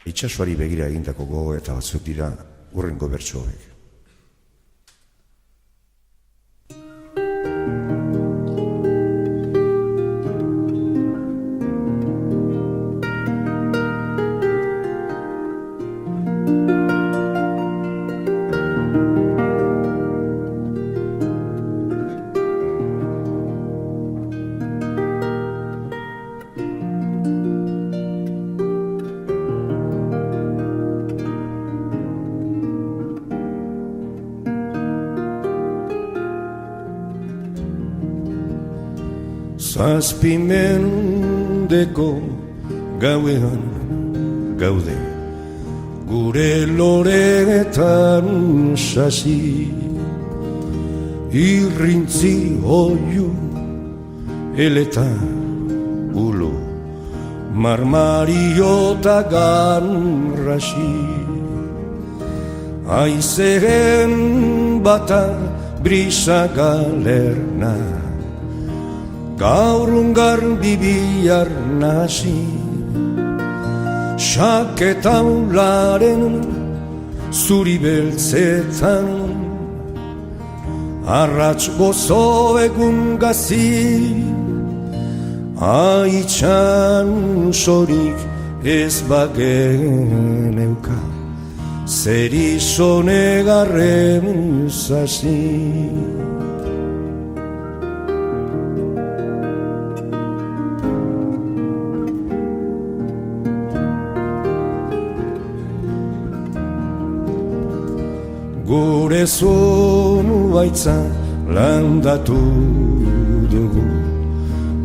Itsasoari begira egindako gogoeta batzuk dira hurrengo bertso hauek. Zazpi mendeko gauean gaude, gure loretan sasi, irrintzi oiu eleta ulo, marmariota ganrasi, aizeren bata brisa galerna, gaur ungar bibihar nasi, saketaularen zuri beltzetan, arrats gozo egun gazi, haitxan sorik ez bageneuka, zer izonegarren zasi. Gure zonu baitza landatu dugu,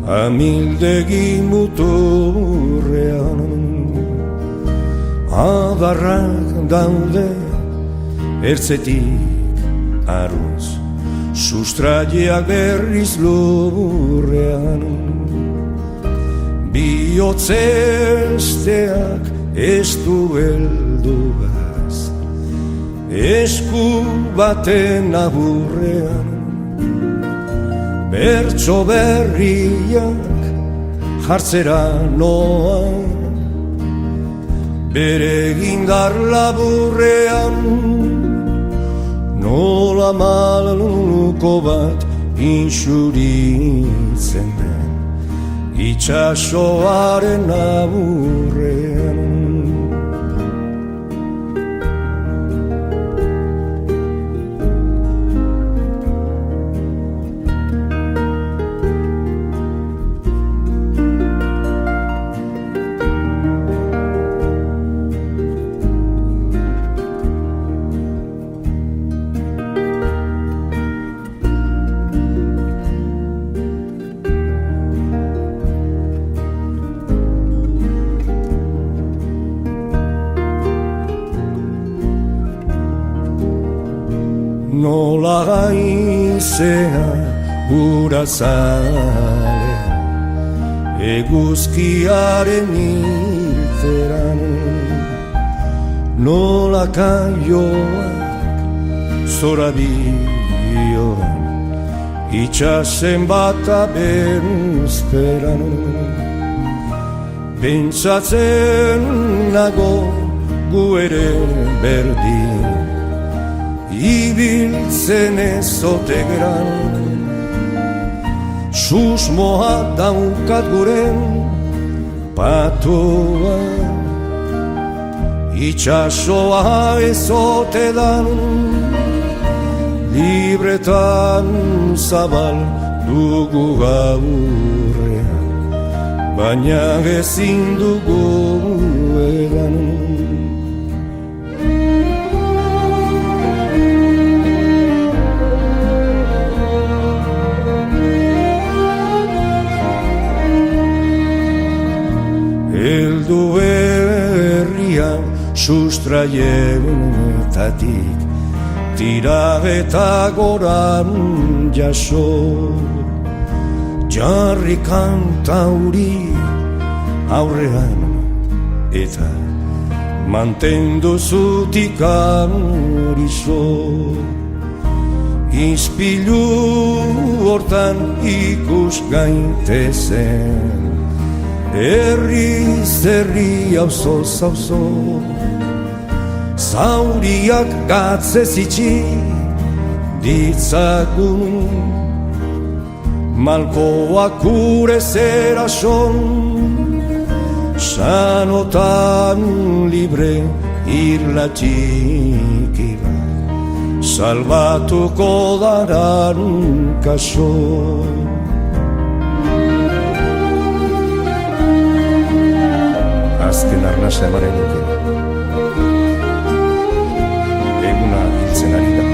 amildegi muturrean. Adarrak daude ertzetik arruz, sustraiak berriz lurrean. Bihotzesteak ez du helduga, esku baten aburrean, bertso berriak jartzera noa, bere gindar laburrean, nola maluko bat insuritzen den, itsasoaren aburrean. Nola gaizea gura zale, eguzkiaren irteran, nola kaioak zorabioan, itxasen bata bezperan, pentsatzen nago gu ere berdin, ibiltzen ezote geran, susmoa daukat guren patoa, itxasoa ezote dan, libretan zabal dugu gaurrean, baina ezin dugu edan. Eldu berrian sustraietatik, tira eta goran jaso, jarri kantauri aurrean, eta mantendu zutik arizo. Izpilu hortan ikus gaitezen, Herriz herri auzoz auzo, zauriak gatzez itxi ditzagun, malkoak urez erason, sanotan libre irlatikira, salbatuko daran kaso. Azken arnasa emaren nuke, eguna hiltzen ari da.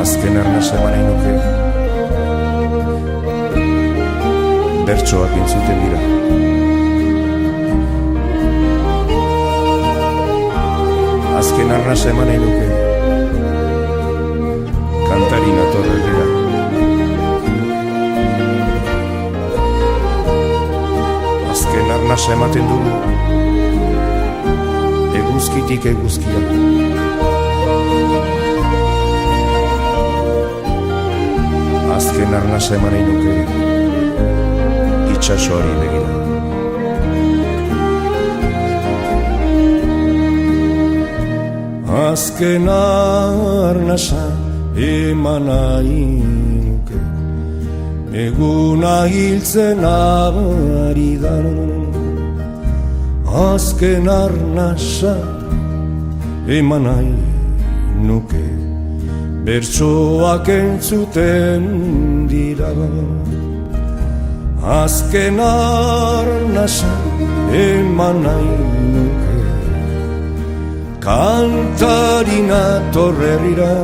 Azken arnasa emaren nuke, bertsoak entzuten dira. Azken arnasa emaren nuke, kantari natorre dira. Azken arnasa ematen dugu, eguzkitik eguzkia. Azken arnasa eman nahi nuke, itxasoari begira. Azken arnasa eman nahi nuke, eguna hiltzen ari da. Azken arnasa eman nahi nuke, bertsoak entzuten dira. Azken arnasa eman nahi nuke, kantari natorrerira.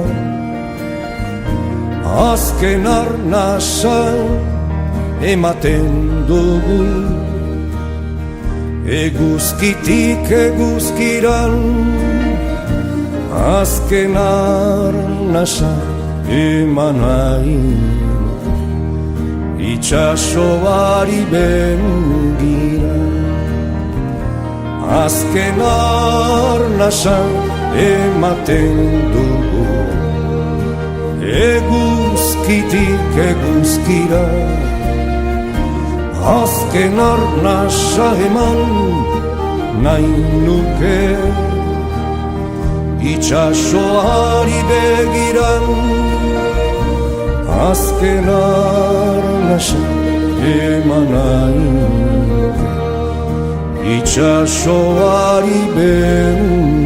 Azken arnasa ematen dugu, eguzkitik eguzkiran. Azken arnasa eman nahi nuke, itxasoari begira. Azken arnasa ematen dugu, eguzkitik eguzkira. Azken arnasa eman nahi nuke, itxasoari begiran. Azken arnasa eman nahi nuke, itxasoari begiran.